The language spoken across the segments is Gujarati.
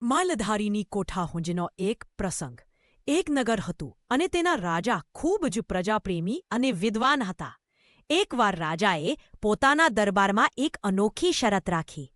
માલધારીની કોઠાહૂંજનો એક પ્રસંગ. એક નગર હતું અને તેના રાજા ખૂબ જ પ્રજાપ્રેમી અને વિદ્વાન હતા. એકવાર રાજાએ પોતાના દરબારમાં એક અનોખી શરત રાખી.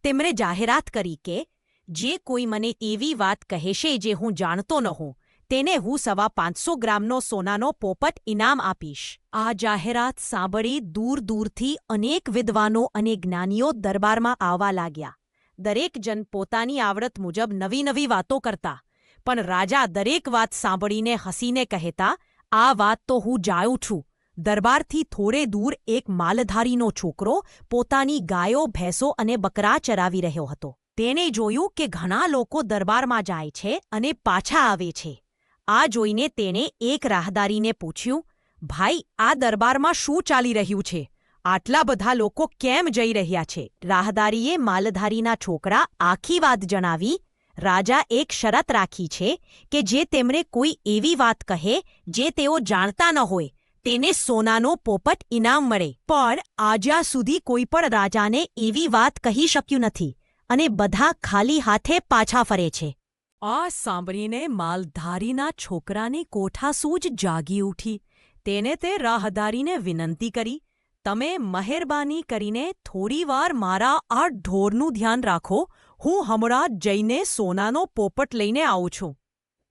તેમણે જાહેરાત કરી કે જે કોઈ મને એવી વાત કહેશે જે હું જાણતો ન હોઉં, તેને હું 550 ગ્રામનો સોનાનો પોપટ ઇનામ આપીશ. આ જાહેરાત સાંભળી દૂર દૂરથી અનેક વિદ્વાનો અને જ્ઞાનીઓ દરબારમાં આવવા લાગ્યા. દરેક જણ પોતાની આવડત મુજબ નવી નવી વાતો કરતા, પણ રાજા દરેક વાત સાંભળીને હસીને કહેતા, "આ વાત તો હું જાણું છું." દરબારથી થોડે દૂર એક માલધારીનો છોકરો પોતાની ગાયો, ભેંસો અને બકરા ચરાવી રહ્યો હતો. તેણે જોયું કે ઘણા લોકો દરબારમાં જાય છે અને પાછા આવે છે. આ જોઈને તેણે એક રાહદારીને પૂછ્યું, "ભાઈ, આ દરબારમાં શું ચાલી રહ્યું છે? આટલા બધા લોકો કેમ જઈ રહ્યા છે?" રાહદારીએ માલધારીના છોકરા આખી વાત જણાવી. રાજા એક શરત રાખી છે કે જે તેમણે કોઈ એવી વાત કહે જે તેઓ જાણતા ન હોય, તેને સોનાનો પોપટ ઇનામ મળે. પણ આજ્યા સુધી કોઈ પણ રાજાને એવી વાત કહી શક્યું નથી અને બધા ખાલી હાથે પાછા ફરે છે. આ સાંભળીને માલધારીના છોકરાની કોઠાસૂઝ જાગી ઉઠી. તેને તે રાહદારીને વિનંતી કરી, "તમે મહેરબાની કરીને થોડીવાર મારા આ ઢોરનું ધ્યાન રાખો. હું હમણાં જ જઈને સોનાનો પોપટ લઈને આવું છું."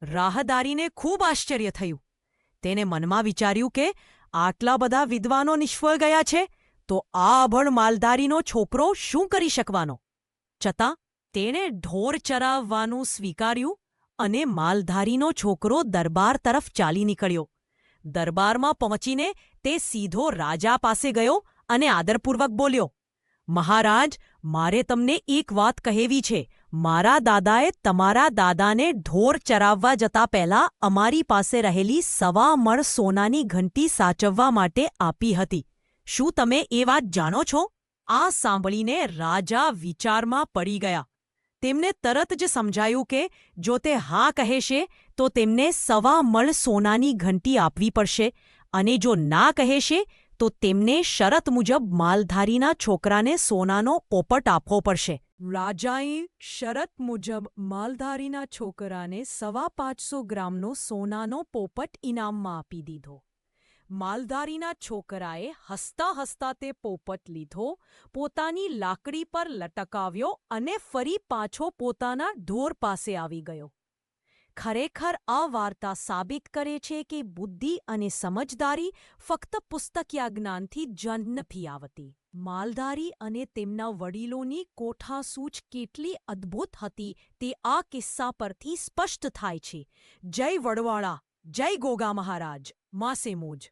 રાહદારીને ખૂબ આશ્ચર્ય થયું. તેને મનમાં વિચાર્યું કે આટલા બધા વિદ્વાનો નિષ્ફળ ગયા છે, તો આ અભણ માલધારીનો છોકરો શું કરી શકવાનો? છતાં તેણે ઢોર ચરાવવાનું સ્વીકાર્યું અને માલધારીનો છોકરો દરબાર તરફ ચાલી નીકળ્યો. દરબારમાં પહોંચીને તે સીધો રાજા પાસે ગયો અને આદરપૂર્વક બોલ્યો, "મહારાજ, મારે તમને એક વાત કહેવી છે. મારા દાદાએ તમારા દાદાને ઢોર ચરાવવા જતા પહેલા અમારી પાસે રહેલી 1.25 મણ સોનાની ઘંટી સાચવવા માટે આપી હતી. શું તમે એ વાત જાણો છો?" આ સાંભળીને રાજા વિચારમાં પડી ગયા. તેમને તરત જ સમજાયું કે જો તે હા કહેશે તો તેમને 1.25 મણ સોનાની ઘંટી આપવી પડશે, અને જો ના કહેશે તો તેમને શરત મુજબ માલધારીના છોકરાને સોનાનો પોપટ આપવો પડશે. રાજાએ શરત મુજબ માલધારીના છોકરાને 550 ગ્રામનો સોનાનો પોપટ ઇનામમાં આપી દીધો. માલધારીના છોકરાએ હસતા હસતા તે પોપટ લીધો, પોતાની લાકડી પર લટકાવ્યો અને ફરી પાછો પોતાના ઢોર પાસે આવી ગયો. ખરેખર આ વાર્તા સાબિત કરે છે કે બુદ્ધિ અને સમજદારી ફક્ત પુસ્તકીય જ્ઞાનથી જ નથી આવતી. માલધારી અને તેમના વડીલોની કોઠાસૂઝ કેટલી અદ્ભુત હતી તે આ કિસ્સા પરથી સ્પષ્ટ થાય છે. જય વડવાળા, જય ગોગા મહારાજ, માસે મોજ.